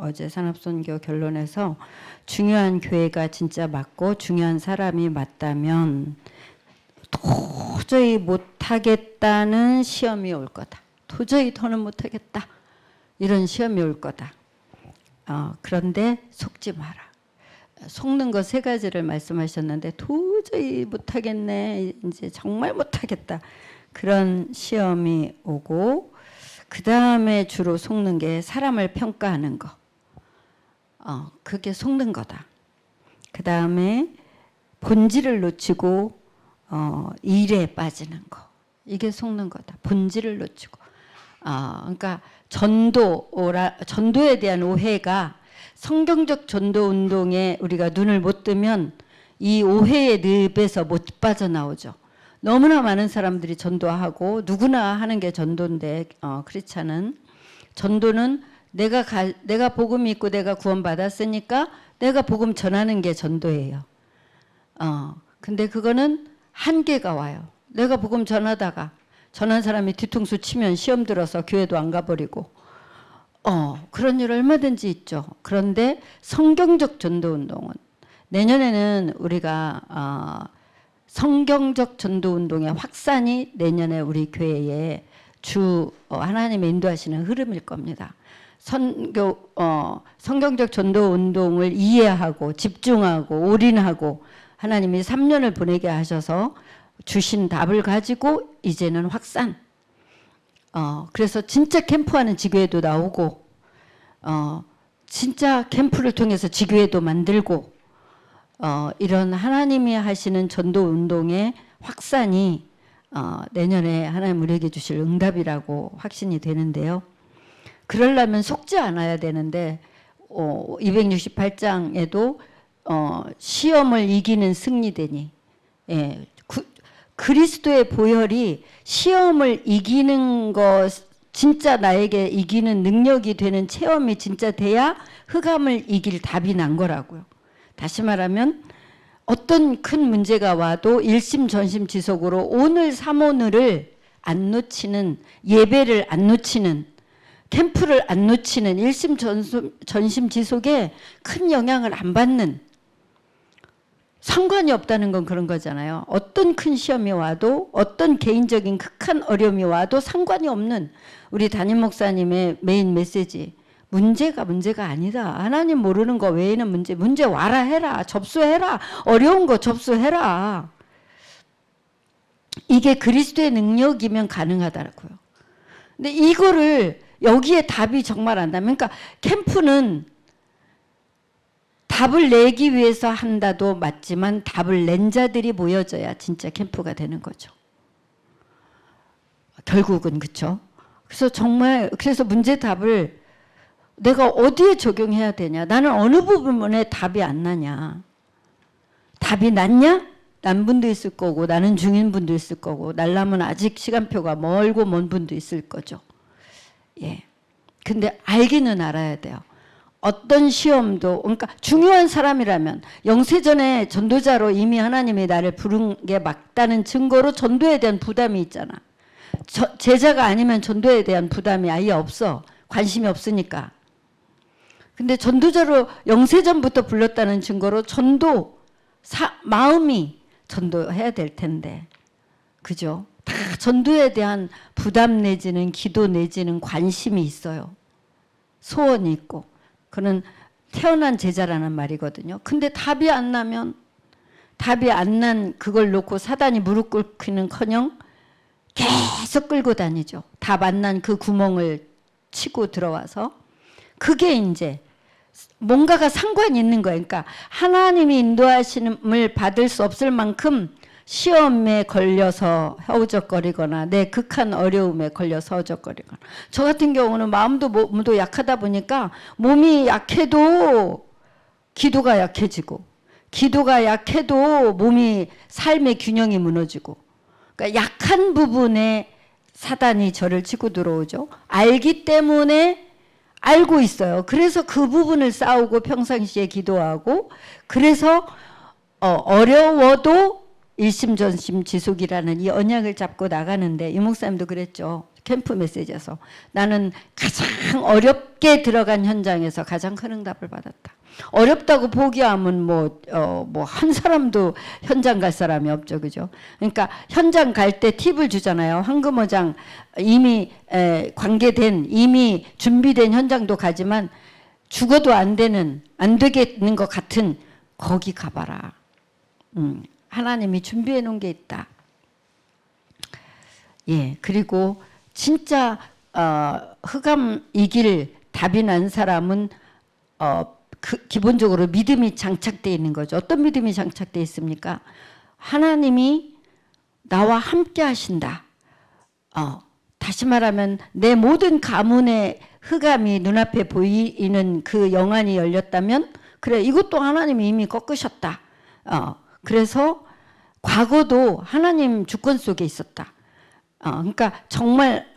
어제 산업선교 결론에서 중요한 교회가 진짜 맞고 중요한 사람이 맞다면 도저히 못하겠다는 시험이 올 거다. 도저히 더는 못하겠다. 이런 시험이 올 거다. 그런데 속지 마라. 속는 거 세 가지를 말씀하셨는데 도저히 못하겠네. 이제 정말 못하겠다. 그런 시험이 오고 그 다음에 주로 속는 게 사람을 평가하는 거. 그게 속는 거다. 그 다음에 본질을 놓치고 일에 빠지는 거. 이게 속는 거다. 본질을 놓치고. 그러니까 전도에 대한 오해가 성경적 전도 운동에 우리가 눈을 못 뜨면 이 오해의 늪에서 못 빠져나오죠. 너무나 많은 사람들이 전도하고 누구나 하는 게 전도인데 크리스찬은 전도는 내가 복음 있고 내가 구원받았으니까 내가 복음 전하는 게 전도예요. 근데 그거는 한계가 와요. 내가 복음 전하다가 전한 사람이 뒤통수 치면 시험 들어서 교회도 안 가버리고 그런 일 얼마든지 있죠. 그런데 성경적 전도 운동은 내년에는 우리가 성경적 전도 운동의 확산이 내년에 우리 교회에 하나님의 인도하시는 흐름일 겁니다. 성경적 전도 운동을 이해하고 집중하고 올인하고 하나님이 3년을 보내게 하셔서 주신 답을 가지고 이제는 확산. 그래서 진짜 캠프하는 지교회도 나오고 진짜 캠프를 통해서 지교회도 만들고 이런 하나님이 하시는 전도 운동의 확산이 내년에 하나님 우리에게 주실 응답이라고 확신이 되는데요. 그러려면 속지 않아야 되는데 268장에도 시험을 이기는 승리되니 그리스도의 보혈이 시험을 이기는 것 진짜 나에게 이기는 능력이 되는 체험이 진짜 돼야 흑암을 이길 답이 난 거라고요. 다시 말하면 어떤 큰 문제가 와도 일심전심지속으로 오늘 삼오늘을 안 놓치는 예배를 안 놓치는 캠프를 안 놓치는 일심전심지속에 큰 영향을 안 받는 상관이 없다는 건 그런 거잖아요. 어떤 큰 시험이 와도 어떤 개인적인 극한 어려움이 와도 상관이 없는 우리 담임 목사님의 메인 메시지 문제가 아니다. 하나님 모르는 거 외에는 문제 와라 해라. 접수해라. 어려운 거 접수해라. 이게 그리스도의 능력이면 가능하다고요. 근데 이거를 여기에 답이 정말 안다면 그러니까 캠프는 답을 내기 위해서 한다도 맞지만 답을 낸 자들이 모여져야 진짜 캠프가 되는 거죠. 결국은 그렇죠. 그래서 문제 답을 내가 어디에 적용해야 되냐? 나는 어느 부분에 답이 안 나냐? 답이 났냐? 난 분도 있을 거고 나는 중인 분도 있을 거고 날라면 아직 시간표가 멀고 먼 분도 있을 거죠. 예. 근데 알기는 알아야 돼요. 어떤 시험도 그러니까 중요한 사람이라면 영세전에 전도자로 이미 하나님이 나를 부른 게 맞다는 증거로 전도에 대한 부담이 있잖아. 제자가 아니면 전도에 대한 부담이 아예 없어. 관심이 없으니까. 근데 전도자로 영세전부터 불렀다는 증거로 마음이 전도해야 될 텐데. 그죠? 다 전도에 대한 부담 내지는 기도 내지는 관심이 있어요. 소원이 있고. 그는 태어난 제자라는 말이거든요. 근데 답이 안 난 그걸 놓고 사단이 무릎 꿇기는커녕 계속 끌고 다니죠. 답 안 난 그 구멍을 치고 들어와서 그게 이제 뭔가가 상관이 있는 거예요. 그러니까 하나님이 인도하심을 받을 수 없을 만큼 시험에 걸려서 허우적거리거나 내 극한 어려움에 걸려서 허우적거리거나 저 같은 경우는 마음도 몸도 약하다 보니까 몸이 약해도 기도가 약해지고 기도가 약해도 몸이 삶의 균형이 무너지고 그러니까 약한 부분에 사단이 저를 치고 들어오죠. 알기 때문에 알고 있어요. 그래서 그 부분을 싸우고 평상시에 기도하고 그래서 어려워도 일심전심지속이라는 이 언약을 잡고 나가는데 이 목사님도 그랬죠. 캠프 메시지에서 나는 가장 어렵게 들어간 현장에서 가장 큰 응답을 받았다. 어렵다고 포기하면 뭐 한 사람도 현장 갈 사람이 없죠, 그죠? 그러니까 현장 갈 때 팁을 주잖아요. 황금어장 이미 관계된 이미 준비된 현장도 가지만 죽어도 안 되겠는 것 같은 거기 가봐라. 하나님이 준비해 놓은 게 있다. 예, 그리고 진짜 흑암 이길 답이 난 사람은 기본적으로 믿음이 장착되어 있는 거죠. 어떤 믿음이 장착되어 있습니까? 하나님이 나와 함께 하신다. 다시 말하면 내 모든 가문의 흑암이 눈앞에 보이는 그 영안이 열렸다면 그래, 이것도 하나님이 이미 꺾으셨다. 그래서 과거도 하나님 주권 속에 있었다. 그러니까 정말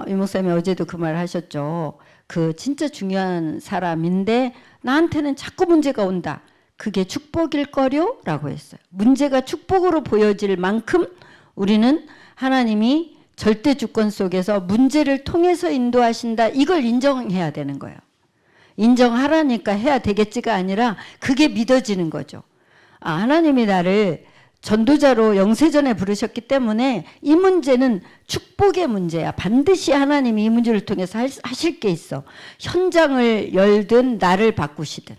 이 목사님이 어제도 그 말 하셨죠. 그 진짜 중요한 사람인데 나한테는 자꾸 문제가 온다. 그게 축복일 거요? 라고 했어요. 문제가 축복으로 보여질 만큼 우리는 하나님이 절대 주권 속에서 문제를 통해서 인도하신다. 이걸 인정해야 되는 거예요. 인정하라니까 해야 되겠지가 아니라 그게 믿어지는 거죠. 하나님이 나를 전도자로 영세전에 부르셨기 때문에 이 문제는 축복의 문제야. 반드시 하나님이 이 문제를 통해서 하실 게 있어. 현장을 열든 나를 바꾸시든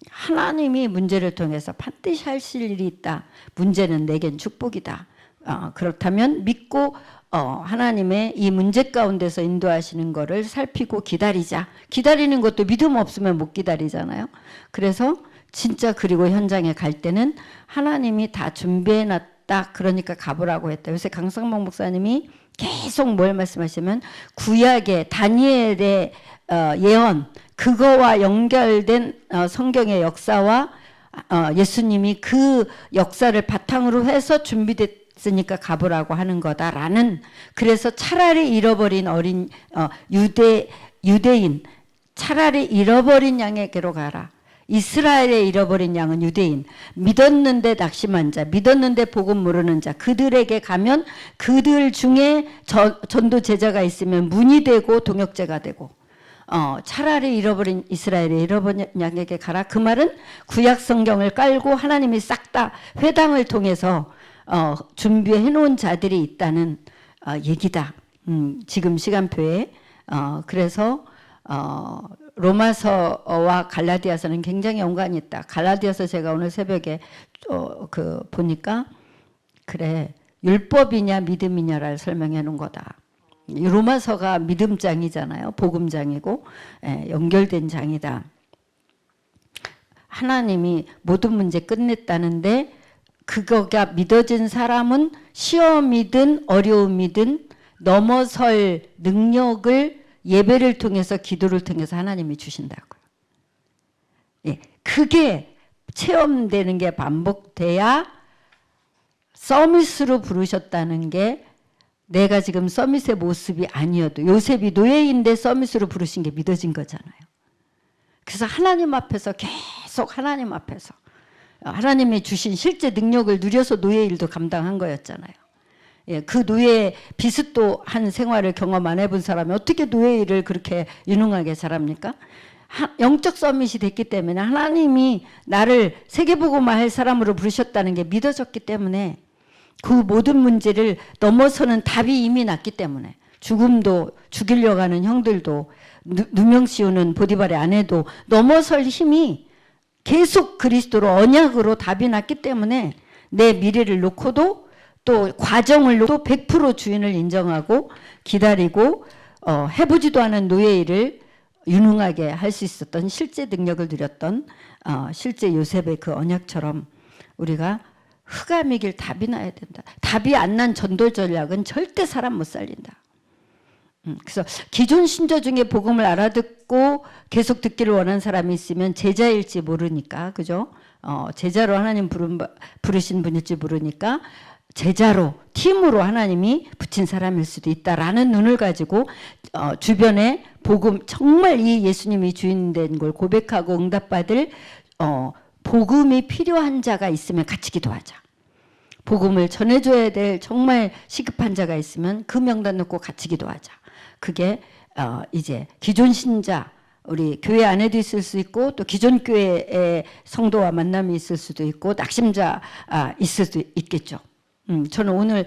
하나님이 문제를 통해서 반드시 하실 일이 있다. 문제는 내겐 축복이다. 그렇다면 믿고 하나님의 이 문제 가운데서 인도하시는 거를 살피고 기다리자. 기다리는 것도 믿음 없으면 못 기다리잖아요. 그래서 진짜 그리고 현장에 갈 때는 하나님이 다 준비해놨다. 그러니까 가보라고 했다. 요새 강성봉 목사님이 계속 뭘 말씀하시면 구약의 다니엘의 예언 그거와 연결된 성경의 역사와 예수님이 그 역사를 바탕으로 해서 준비됐으니까 가보라고 하는 거다라는. 그래서 차라리 잃어버린 어린 유대인 차라리 잃어버린 양에게로 가라. 이스라엘에 잃어버린 양은 유대인, 믿었는데 낙심한 자, 믿었는데 복음 모르는 자, 그들에게 가면 그들 중에 전도 제자가 있으면 문이 되고 동역자가 되고, 차라리 잃어버린 이스라엘에 잃어버린 양에게 가라. 그 말은 구약 성경을 깔고 하나님이 싹 다 회당을 통해서 준비해 놓은 자들이 있다는 얘기다. 지금 시간표에. 그래서 로마서와 갈라디아서는 굉장히 연관이 있다. 갈라디아서 제가 오늘 새벽에 보니까 그래, 율법이냐 믿음이냐를 설명해 놓은 거다. 로마서가 믿음장이잖아요. 복음장이고 연결된 장이다. 하나님이 모든 문제 끝냈다는데 그거가 믿어진 사람은 시험이든 어려움이든 넘어설 능력을 예배를 통해서 기도를 통해서 하나님이 주신다고요. 예, 그게 체험되는 게 반복돼야 서밋으로 부르셨다는 게 내가 지금 서밋의 모습이 아니어도 요셉이 노예인데 서밋으로 부르신 게 믿어진 거잖아요. 그래서 하나님 앞에서 계속 하나님 앞에서 하나님이 주신 실제 능력을 누려서 노예 일도 감당한 거였잖아요. 예, 그 노예 비슷도 한 생활을 경험 안 해본 사람이 어떻게 노예 일을 그렇게 유능하게 잘합니까? 영적 서밋이 됐기 때문에 하나님이 나를 세계복음화 할 사람으로 부르셨다는 게 믿어졌기 때문에 그 모든 문제를 넘어서는 답이 이미 났기 때문에 죽음도 죽이려고 하는 형들도 누명 씌우는 보디발의 아내도 넘어설 힘이 계속 그리스도로 언약으로 답이 났기 때문에 내 미래를 놓고도 또 과정을 놓고 100% 주인을 인정하고 기다리고 해보지도 않은 노예 일을 유능하게 할 수 있었던 실제 능력을 누렸던 실제 요셉의 그 언약처럼 우리가 흑암의 길 답이 나야 된다. 답이 안 난 전도 전략은 절대 사람 못 살린다. 그래서 기존 신조 중에 복음을 알아듣고 계속 듣기를 원하는 사람이 있으면 제자일지 모르니까, 그죠? 제자로 하나님 부르신 분일지 모르니까 제자로 팀으로 하나님이 붙인 사람일 수도 있다라는 눈을 가지고 주변에 복음 정말 이 예수님이 주인된 걸 고백하고 응답받을 복음이 필요한 자가 있으면 같이 기도하자. 복음을 전해줘야 될 정말 시급한 자가 있으면 그 명단 놓고 같이 기도하자. 그게 이제 기존 신자, 우리 교회 안에도 있을 수 있고 또 기존 교회의 성도와 만남이 있을 수도 있고 낙심자 있을 수도 있겠죠. 저는 오늘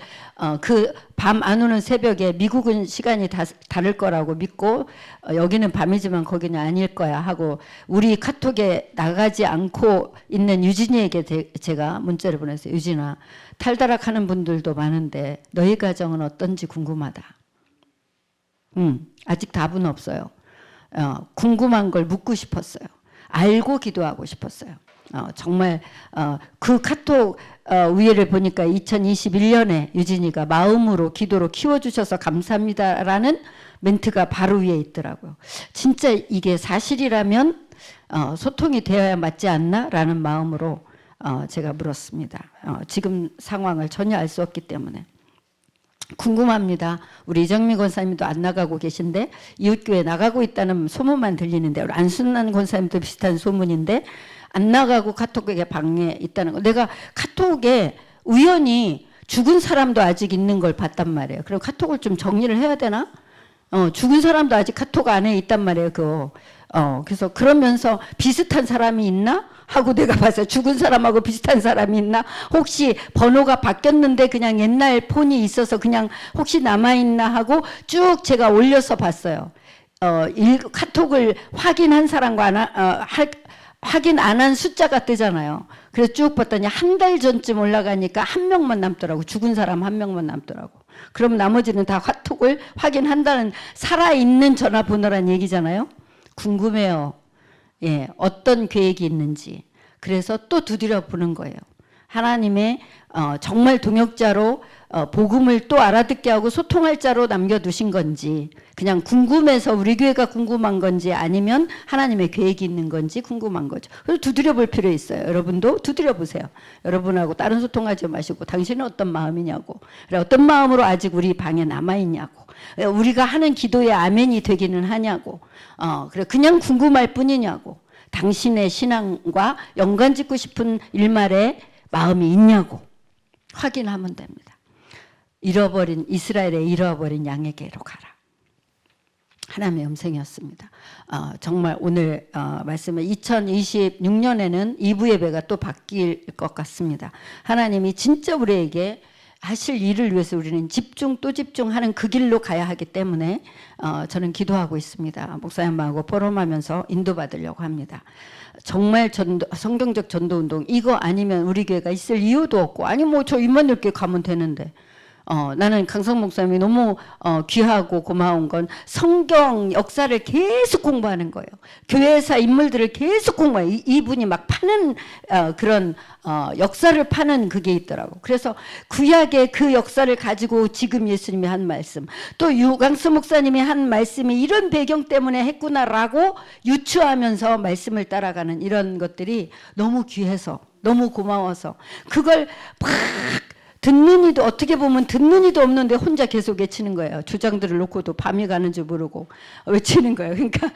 그 밤 안 오는 새벽에 미국은 시간이 다를 거라고 믿고 여기는 밤이지만 거기는 아닐 거야 하고 우리 카톡에 나가지 않고 있는 유진이에게 제가 문자를 보냈어요. 유진아, 탈다락하는 분들도 많은데 너희 가정은 어떤지 궁금하다. 아직 답은 없어요. 궁금한 걸 묻고 싶었어요. 알고 기도하고 싶었어요. 정말 그 카톡 위에를 보니까 2021년에 유진이가 마음으로 기도로 키워주셔서 감사합니다라는 멘트가 바로 위에 있더라고요. 진짜 이게 사실이라면 소통이 되어야 맞지 않나? 라는 마음으로 제가 물었습니다. 지금 상황을 전혀 알 수 없기 때문에. 궁금합니다. 우리 이정미 권사님도 안 나가고 계신데 이웃교회 나가고 있다는 소문만 들리는데 우리 안순난 권사님도 비슷한 소문인데 안 나가고 카톡에 방에 있다는 거. 내가 카톡에 우연히 죽은 사람도 아직 있는 걸 봤단 말이에요. 그럼 카톡을 좀 정리를 해야 되나? 죽은 사람도 아직 카톡 안에 있단 말이에요. 그거. 그래서 그러면서 비슷한 사람이 있나? 하고 내가 봤어요. 죽은 사람하고 비슷한 사람이 있나? 혹시 번호가 바뀌었는데 그냥 옛날 폰이 있어서 그냥 혹시 남아있나 하고 쭉 제가 올려서 봤어요. 카톡을 확인한 사람과 확인 안 한 숫자가 뜨잖아요. 그래서 쭉 봤더니 한 달 전쯤 올라가니까 한 명만 남더라고. 죽은 사람 한 명만 남더라고. 그럼 나머지는 다 카톡을 확인한다는 살아있는 전화번호란 얘기잖아요. 궁금해요. 예, 어떤 계획이 있는지. 그래서 또 두드려 보는 거예요. 하나님의 정말 동역자로 복음을 또 알아듣게 하고 소통할 자로 남겨두신 건지 그냥 궁금해서 우리 교회가 궁금한 건지 아니면 하나님의 계획이 있는 건지 궁금한 거죠. 그래서 두드려 볼 필요 있어요. 여러분도 두드려 보세요. 여러분하고 다른 소통하지 마시고 당신은 어떤 마음이냐고, 어떤 마음으로 아직 우리 방에 남아있냐고, 우리가 하는 기도에 아멘이 되기는 하냐고, 그냥 궁금할 뿐이냐고, 당신의 신앙과 연관 짓고 싶은 일말에 마음이 있냐고 확인하면 됩니다. 이스라엘의 잃어버린 양에게로 가라. 하나님의 음성이었습니다. 정말 오늘 말씀은 2026년에는 2부 예배가 또 바뀔 것 같습니다. 하나님이 진짜 우리에게 하실 일을 위해서 우리는 집중 또 집중하는 그 길로 가야 하기 때문에 저는 기도하고 있습니다. 목사님하고 포럼하면서 인도받으려고 합니다. 정말 성경적 전도운동 이거 아니면 우리 교회가 있을 이유도 없고 아니 뭐 저 임마누엘교회 가면 되는데 나는 강성 목사님이 너무 귀하고 고마운 건 성경 역사를 계속 공부하는 거예요. 교회사 인물들을 계속 공부해요. 이분이 막 파는 그런 역사를 파는 그게 있더라고. 그래서 구약의 그 역사를 가지고 지금 예수님이 한 말씀 또 유광수 목사님이 한 말씀이 이런 배경 때문에 했구나라고 유추하면서 말씀을 따라가는 이런 것들이 너무 귀해서 너무 고마워서 그걸 막 듣는 이도 어떻게 보면 듣는 이도 없는데 혼자 계속 외치는 거예요. 주장들을 놓고도 밤이 가는 줄 모르고 외치는 거예요. 그러니까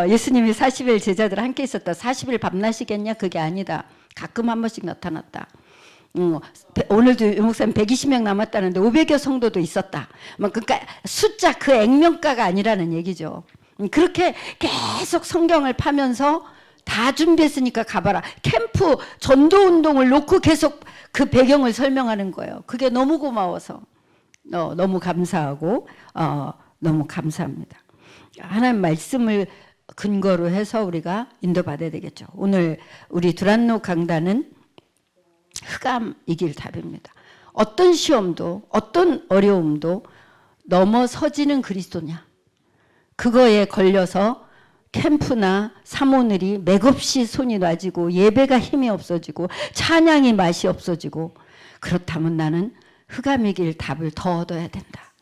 예수님이 40일 제자들 함께 있었다. 40일 밤낮이겠냐? 그게 아니다. 가끔 한 번씩 나타났다. 오늘도 유 목사님 120명 남았다는데 500여 성도도 있었다. 그러니까 숫자 그 액면가가 아니라는 얘기죠. 그렇게 계속 성경을 파면서 다 준비했으니까 가봐라. 캠프 전도운동을 놓고 계속 그 배경을 설명하는 거예요. 그게 너무 고마워서 너무 감사하고 너무 감사합니다. 하나님 말씀을 근거로 해서 우리가 인도받아야 되겠죠. 오늘 우리 두란노 강단은 흑암이길 답입니다. 어떤 시험도 어떤 어려움도 넘어서지는 그리스도냐. 그거에 걸려서 캠프나 사모늘이 맥없이 손이 놔지고 예배가 힘이 없어지고 찬양이 맛이 없어지고 그렇다면 나는 흑암 이길 답을 더 얻어야 된다.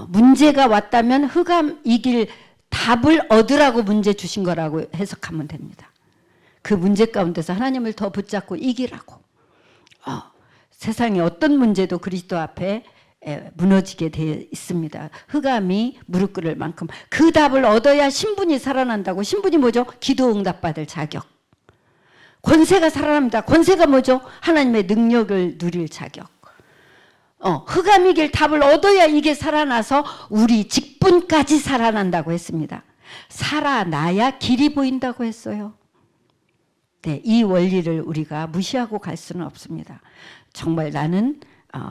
문제가 왔다면 흑암 이길 답을 얻으라고 문제 주신 거라고 해석하면 됩니다. 그 문제 가운데서 하나님을 더 붙잡고 이기라고. 세상에 어떤 문제도 그리스도 앞에 무너지게 되어 있습니다. 흑암이 무릎 꿇을 만큼 그 답을 얻어야 신분이 살아난다고. 신분이 뭐죠? 기도 응답받을 자격. 권세가 살아납니다. 권세가 뭐죠? 하나님의 능력을 누릴 자격. 흑암 이길 답을 얻어야 이게 살아나서 우리 직분까지 살아난다고 했습니다. 살아나야 길이 보인다고 했어요. 네, 이 원리를 우리가 무시하고 갈 수는 없습니다. 정말 나는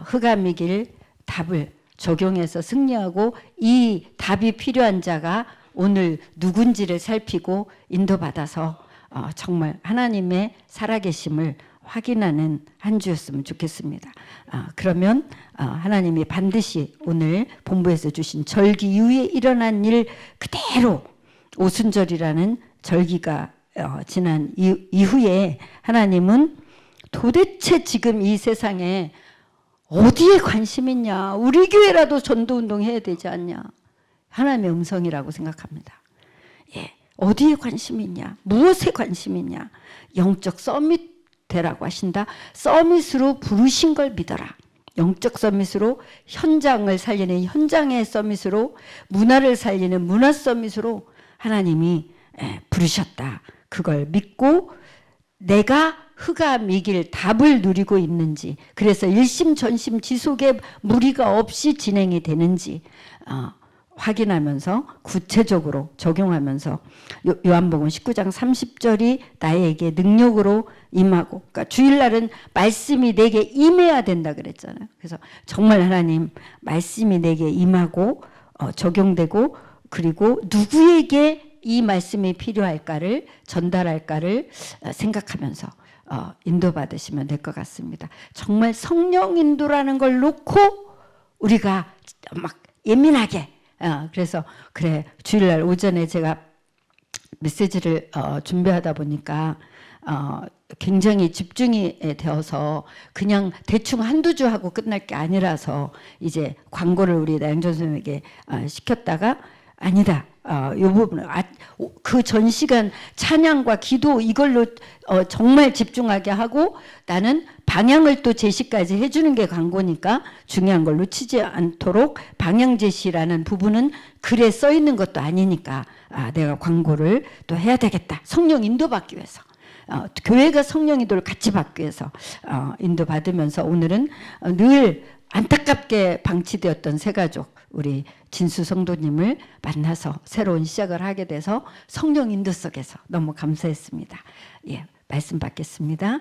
흑암 이길 답을 적용해서 승리하고 이 답이 필요한 자가 오늘 누군지를 살피고 인도받아서 정말 하나님의 살아계심을 확인하는 한 주였으면 좋겠습니다. 그러면 하나님이 반드시 오늘 본부에서 주신 절기 이후에 일어난 일 그대로 오순절이라는 절기가 지난 이후에 하나님은 도대체 지금 이 세상에 어디에 관심 있냐? 우리 교회라도 전도운동 해야 되지 않냐? 하나님의 음성이라고 생각합니다. 예, 어디에 관심이 있냐? 무엇에 관심이 있냐? 영적 서밋 되라고 하신다. 서밋으로 부르신 걸 믿어라. 영적 서밋으로 현장을 살리는 현장의 서밋으로 문화를 살리는 문화 서밋으로 하나님이 부르셨다. 그걸 믿고 내가 흑암 이길 답을 누리고 있는지, 그래서 일심 전심 지속의 무리가 없이 진행이 되는지 확인하면서 구체적으로 적용하면서 요한복음 19장 30절이 나에게 능력으로 임하고, 그러니까 주일날은 말씀이 내게 임해야 된다 그랬잖아요. 그래서 정말 하나님 말씀이 내게 임하고 적용되고, 그리고 누구에게 이 말씀이 필요할까를 전달할까를 생각하면서 인도받으시면 될 것 같습니다. 정말 성령 인도라는 걸 놓고 우리가 막 예민하게 그래서 그래 주일날 오전에 제가 메시지를 준비하다 보니까 굉장히 집중이 되어서 그냥 대충 한두 주 하고 끝날 게 아니라서 이제 광고를 우리 나영전 선생님에게 시켰다가 아니다. 이 부분은 그 전 시간 찬양과 기도 이걸로 정말 집중하게 하고, 나는 방향을 또 제시까지 해주는 게 광고니까 중요한 걸 놓치지 않도록 방향 제시라는 부분은 글에 써 있는 것도 아니니까 내가 광고를 또 해야 되겠다. 성령 인도받기 위해서. 교회가 성령 인도를 같이 받기 위해서 인도받으면서 오늘은 늘 안타깝게 방치되었던 세 가족 우리 진수 성도님을 만나서 새로운 시작을 하게 돼서 성령 인도 속에서 너무 감사했습니다. 예, 말씀 받겠습니다.